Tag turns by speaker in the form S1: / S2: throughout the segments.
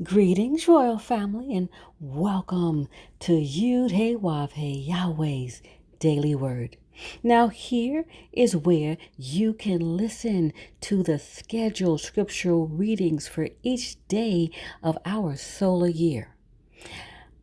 S1: Greetings, royal family, and welcome to Yahweh, Yahweh's Daily Word. Now, here is where you can listen to the scheduled scriptural readings for each day of our solar year.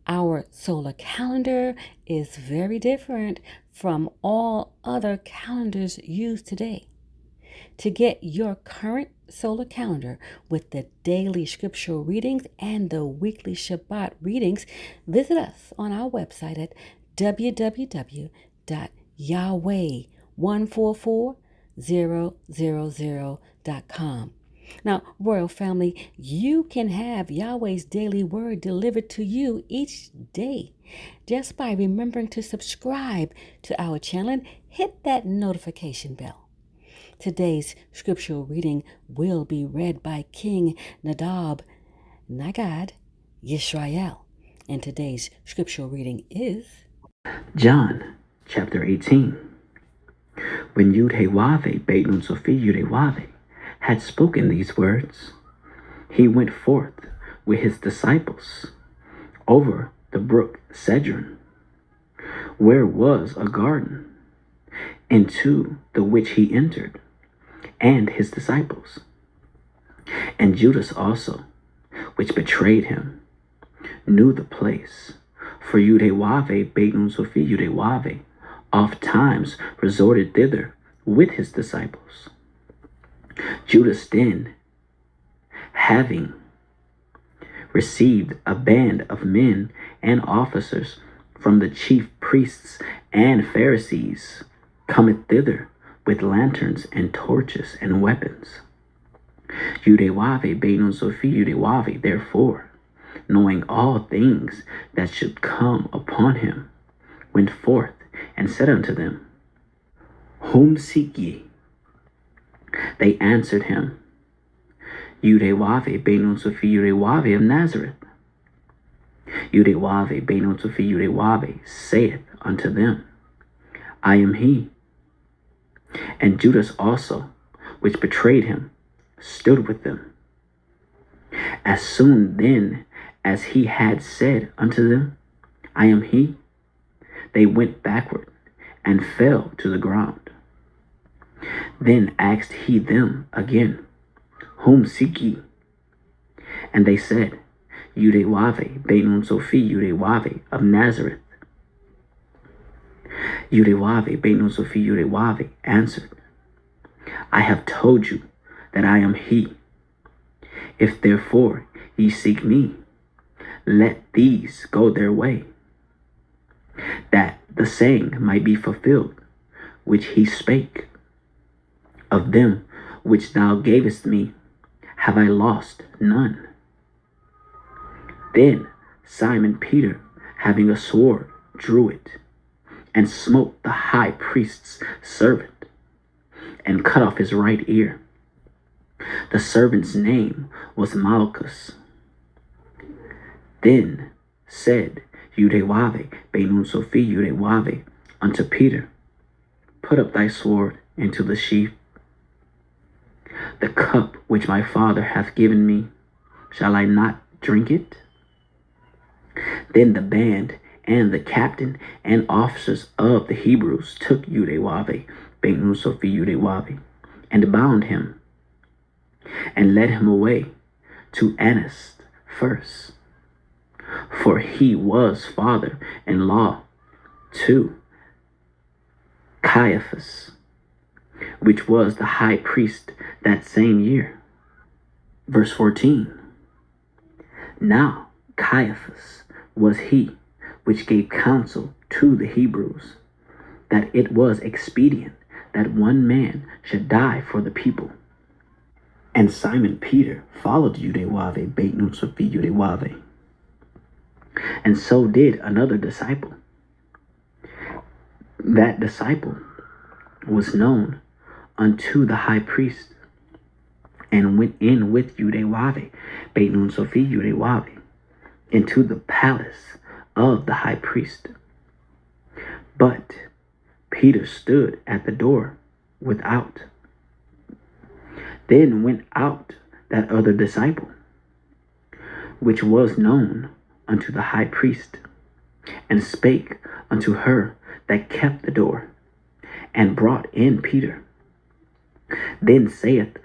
S1: Our solar calendar is very different from all other calendars used today. To get your current solar calendar with the daily scriptural readings and the weekly Shabbat readings, visit us on our website at www.yahweh144000.com. Now, royal family, you can have Yahweh's daily word delivered to you each day just by remembering to subscribe to our channel and hit that notification bell. Today's scriptural reading will be read by King Nadab Nagad Yisrael. And today's scriptural reading is
S2: John chapter 18. When Yud-Heh-Waveh Beit Nun Sofi Yud-Heh-Waveh had spoken these words, he went forth with his disciples over the brook Cedron, where was a garden, into the which he entered, and his disciples. And Judas also, which betrayed him, knew the place, for Yud-Heh-Waveh Beit Nun Sofi Yud-Heh-Waveh oft times resorted thither with his disciples. Judas then, having received a band of men and officers from the chief priests and Pharisees, cometh thither with lanterns and torches and weapons. Yud-Heh-Waveh Beit Nun Sofi Yud-Heh-Waveh, therefore, knowing all things that should come upon him, went forth and said unto them, Whom seek ye? They answered him, Yud-Heh-Waveh Beit Nun Sofi Yud-Heh-Waveh of Nazareth. Yud-Heh-Waveh Beit Nun Sofi Yud-Heh-Waveh saith unto them, I am he. And Judas also, which betrayed him, stood with them. As soon then as he had said unto them, I am he, they went backward and fell to the ground. Then asked he them again, Whom seek ye? And they said, Yud-Heh-Waveh Beit Nun Sofi Yud-Heh-Waveh of Nazareth. Yud-Heh-Waveh Beit Nun Sofi Yud-Heh-Waveh answered, I have told you that I am he. If therefore ye seek me, let these go their way, that the saying might be fulfilled, which he spake, Of them which thou gavest me, have I lost none. Then Simon Peter, having a sword, drew it, and smote the high priest's servant, and cut off his right ear. The servant's name was Malchus. Then said Yud-Heh-Waveh Beit Nun Sofi Yud-Heh-Waveh unto Peter, Put up thy sword into the sheath. The cup which my Father hath given me, shall I not drink it? Then the band and the captain and officers of the Hebrews took Yud-Heh-Waveh Beit Nun Sofi Yud-Heh-Waveh, and bound him, and led him away to Annas first, for he was father-in-law to Caiaphas, which was the high priest that same year. Verse 14. Now Caiaphas was he which gave counsel to the Hebrews, that it was expedient that one man should die for the people. And Simon Peter followed Yud-Heh-Waveh Beit Nun Sofi Yud-Heh-Waveh, and so did another disciple. That disciple was known unto the high priest, and went in with Yud-Heh-Waveh Beit Nun Sofi Yud-Heh-Waveh into the palace of the high priest. But Peter stood at the door without. Then went out that other disciple, which was known unto the high priest, and spake unto her that kept the door, and brought in Peter. Then saith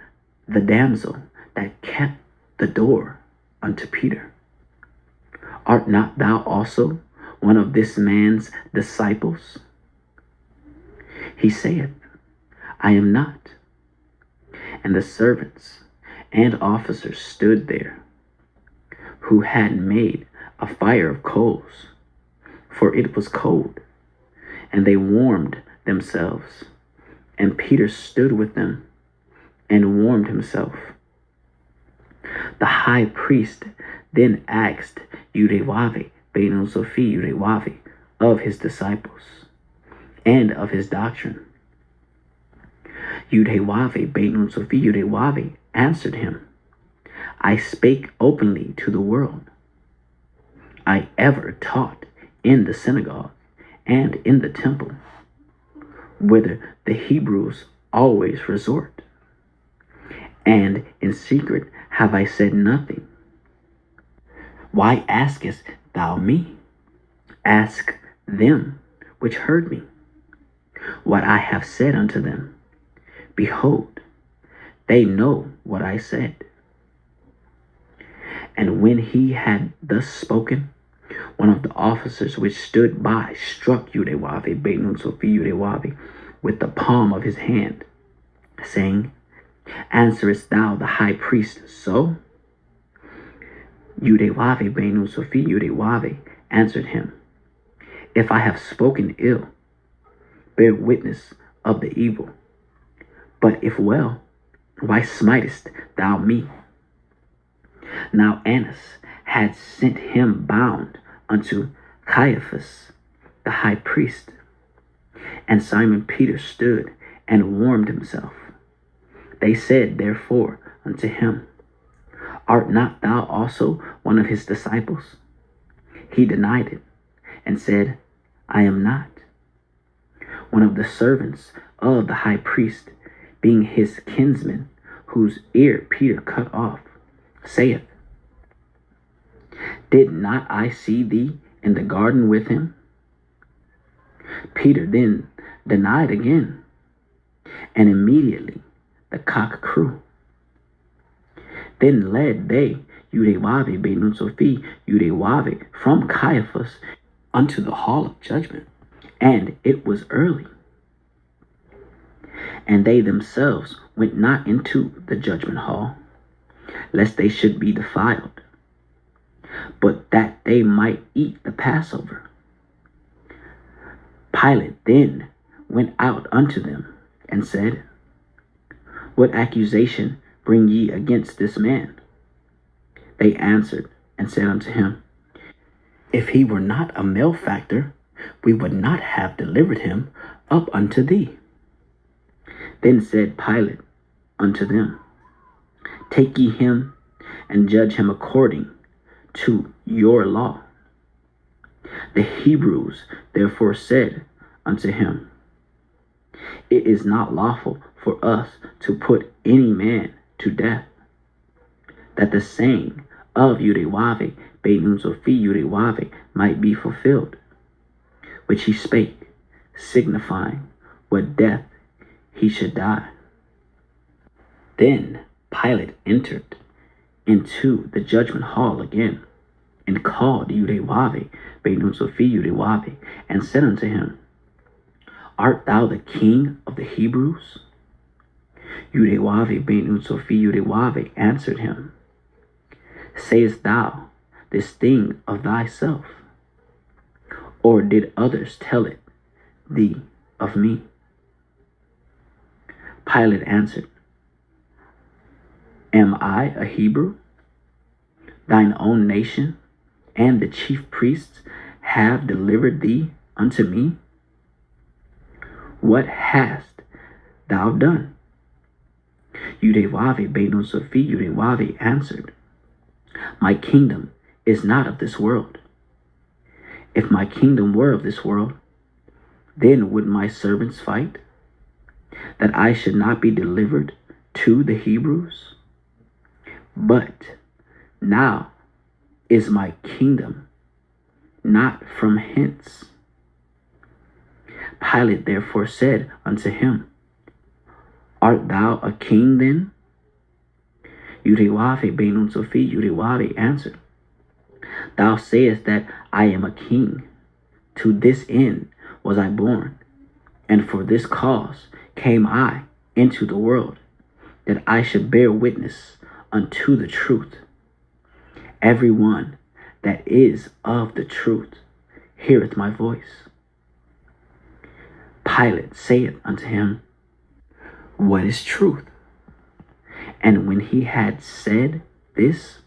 S2: the damsel that kept the door unto Peter, Art not thou also one of this man's disciples? He saith, I am not. And the servants and officers stood there, who had made a fire of coals, for it was cold, and they warmed themselves. And Peter stood with them and warmed himself. The high priest then asked Yahweh ben Yahweh of his disciples and of his doctrine. Yahweh ben Yahweh answered him, I spake openly to the world. I ever taught in the synagogue and in the temple, whither the Hebrews always resort. And in secret have I said nothing. Why askest thou me? Ask them which heard me what I have said unto them. Behold, they know what I said. And when he had thus spoken, one of the officers which stood by struck Yahweh ben Yahweh with the palm of his hand, saying, Answerest thou the high priest so? Yahweh ben Yahweh answered him, If I have spoken ill, bear witness of the evil. But if well, why smitest thou me? Now Annas had sent him bound unto Caiaphas the high priest. And Simon Peter stood and warmed himself. They said therefore unto him, Art not thou also one of his disciples? He denied it, and said, I am not. One of the servants of the high priest, being his kinsman, whose ear Peter cut off, saith, Did not I see thee in the garden with him? Peter then denied again, and immediately the cock crew. Then led they Yahweh ben Yahweh from Caiaphas unto the hall of judgment, and it was early. And they themselves went not into the judgment hall, lest they should be defiled, but that they might eat the Passover. Pilate then went out unto them, and said, What accusation bring ye against this man? They answered and said unto him, If he were not a malefactor, we would not have delivered him up unto thee. Then said Pilate unto them, Take ye him, and judge him according to your law. The Hebrews therefore said unto him, It is not lawful for us to put any man to death, that the saying of Yahweh ben Yahweh might be fulfilled, which he spake, signifying what death he should die. Then Pilate entered into the judgment hall again, and called Yahweh ben Yahweh, and said unto him, Art thou the king of the Hebrews? Yahweh ben Yahweh answered him, Sayest thou this thing of thyself, or did others tell it thee of me? Pilate answered, Am I a Hebrew? Thine own nation and the chief priests have delivered thee unto me. What hast thou done? Yahweh ben Yahweh answered, My kingdom is not of this world. If my kingdom were of this world, then would my servants fight, that I should not be delivered to the Hebrews? But now is my kingdom, not from hence. Pilate therefore said unto him, Art thou a king then? Yahweh ben Sophie, Yahweh answered, Thou sayest that I am a king. To this end was I born, and for this cause came I into the world, that I should bear witness unto the truth. Every one that is of the truth heareth my voice. Pilate saith unto him, What is truth? And when he had said this,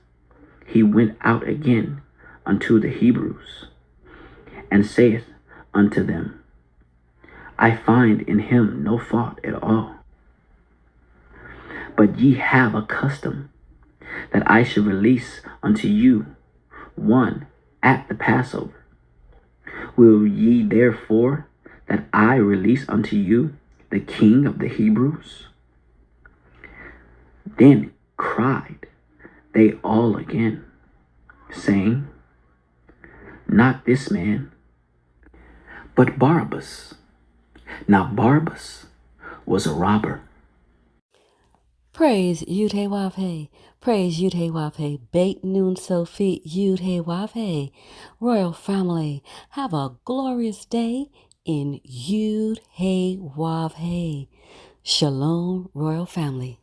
S2: he went out again unto the Hebrews, and saith unto them, I find in him no fault at all. But ye have a custom that I should release unto you one at the Passover. Will ye therefore that I release unto you the King of the Hebrews? Then cried they all again, saying, Not this man, but Barabbas. Now Barabbas was a robber.
S1: Praise Yud-Heh-Wav-Heh. Praise Yud-Heh-Wav-Heh. Beit Nun Sophie Yud-Heh-Wav-Heh. Royal family, have a glorious day in Yud-Heh-Wav-Heh. Shalom, royal family.